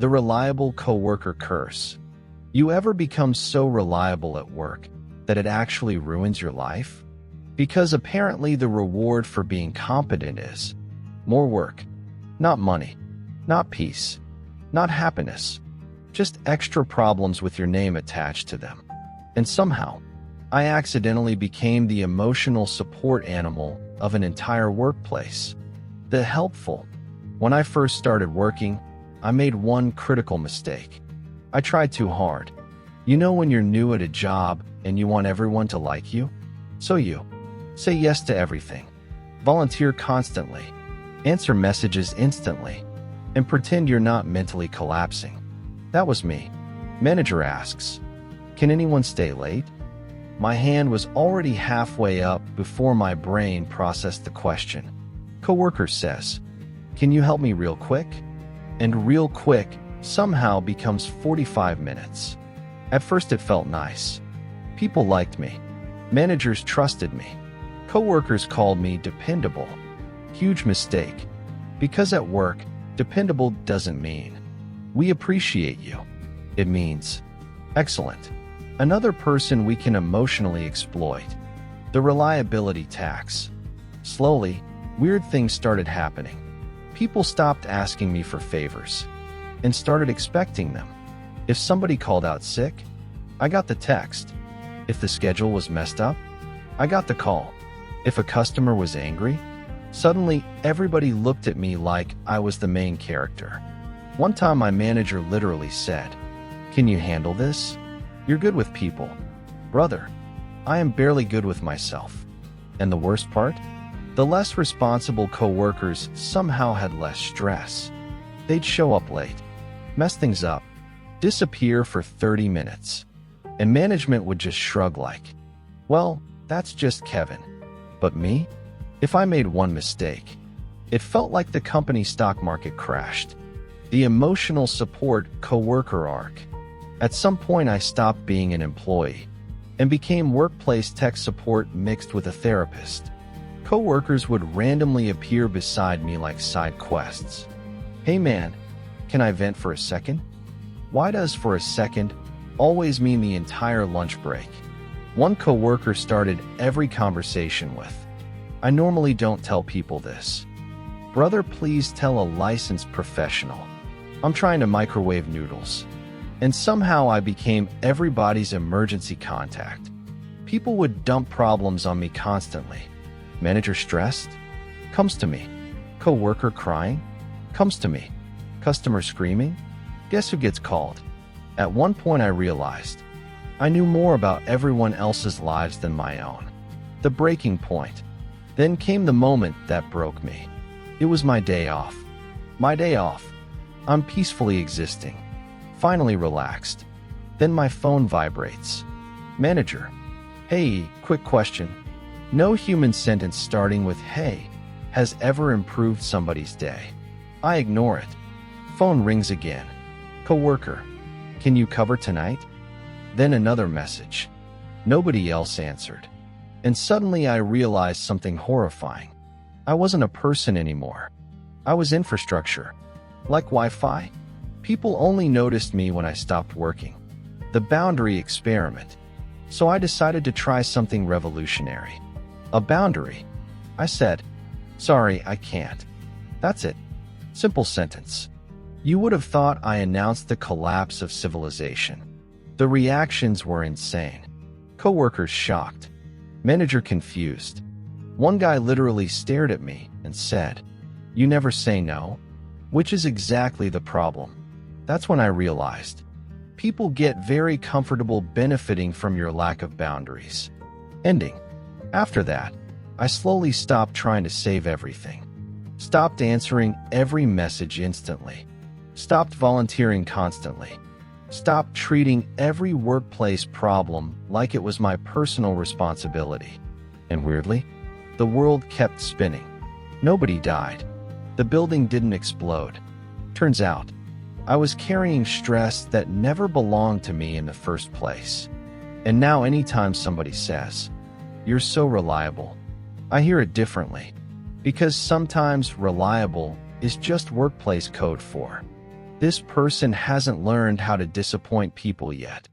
The reliable coworker curse. You ever become so reliable at work that it actually ruins your life? Because apparently the reward for being competent is more work, not money, not peace, not happiness, just extra problems with your name attached to them. And somehow, I accidentally became the emotional support animal of an entire workplace. The helpful. When I first started working, I made one critical mistake. I tried too hard. You know when you're new at a job and you want everyone to like you? So you say yes to everything, volunteer constantly, answer messages instantly, and pretend you're not mentally collapsing. That was me. Manager asks, "Can anyone stay late?" My hand was already halfway up before my brain processed the question. Coworker says, "Can you help me real quick?" And real quick somehow becomes 45 minutes. At first it felt nice. People liked me. Managers trusted me. Coworkers called me dependable. Huge mistake. Because at work, dependable doesn't mean we appreciate you. It means excellent. Another person we can emotionally exploit. The reliability tax. Slowly, weird things started happening. People stopped asking me for favors and started expecting them. If somebody called out sick, I got the text. If the schedule was messed up, I got the call. If a customer was angry, suddenly everybody looked at me like I was the main character. One time my manager literally said, "Can you handle this? You're good with people." Brother, I am barely good with myself. And the worst part? The less responsible coworkers somehow had less stress. They'd show up late, mess things up, disappear for 30 minutes. And management would just shrug like, "Well, that's just Kevin." But me? If I made one mistake, it felt like the company stock market crashed. The emotional support coworker arc. At some point I stopped being an employee and became workplace tech support mixed with a therapist. Coworkers would randomly appear beside me like side quests. "Hey man, can I vent for a second?" Why does "for a second" always mean the entire lunch break? One coworker started every conversation with, "I normally don't tell people this." Brother, please tell a licensed professional. I'm trying to microwave noodles. And somehow I became everybody's emergency contact. People would dump problems on me constantly. Manager stressed? Comes to me. Coworker crying? Comes to me. Customer screaming? Guess who gets called? At one point I realized I knew more about everyone else's lives than my own. The breaking point. Then came the moment that broke me. It was my day off. My day off. I'm peacefully existing. Finally relaxed. Then my phone vibrates. Manager. "Hey, quick question. No human sentence starting with hey has ever improved somebody's day." I ignore it. Phone rings again. Coworker. "Can you cover tonight?" Then another message. Nobody else answered. And suddenly I realized something horrifying. I wasn't a person anymore. I was infrastructure. Like Wi-Fi. People only noticed me when I stopped working. The boundary experiment. So I decided to try something revolutionary. A boundary. I said, "Sorry, I can't." That's it. Simple sentence. You would have thought I announced the collapse of civilization. The reactions were insane. Coworkers shocked. Manager confused. One guy literally stared at me and said, "You never say no?" Which is exactly the problem. That's when I realized. People get very comfortable benefiting from your lack of boundaries. Ending. After that, I slowly stopped trying to save everything. Stopped answering every message instantly. Stopped volunteering constantly. Stopped treating every workplace problem like it was my personal responsibility. And weirdly, the world kept spinning. Nobody died. The building didn't explode. Turns out, I was carrying stress that never belonged to me in the first place. And now anytime somebody says, "You're so reliable," I hear it differently. Because sometimes reliable is just workplace code for This person hasn't learned how to disappoint people yet.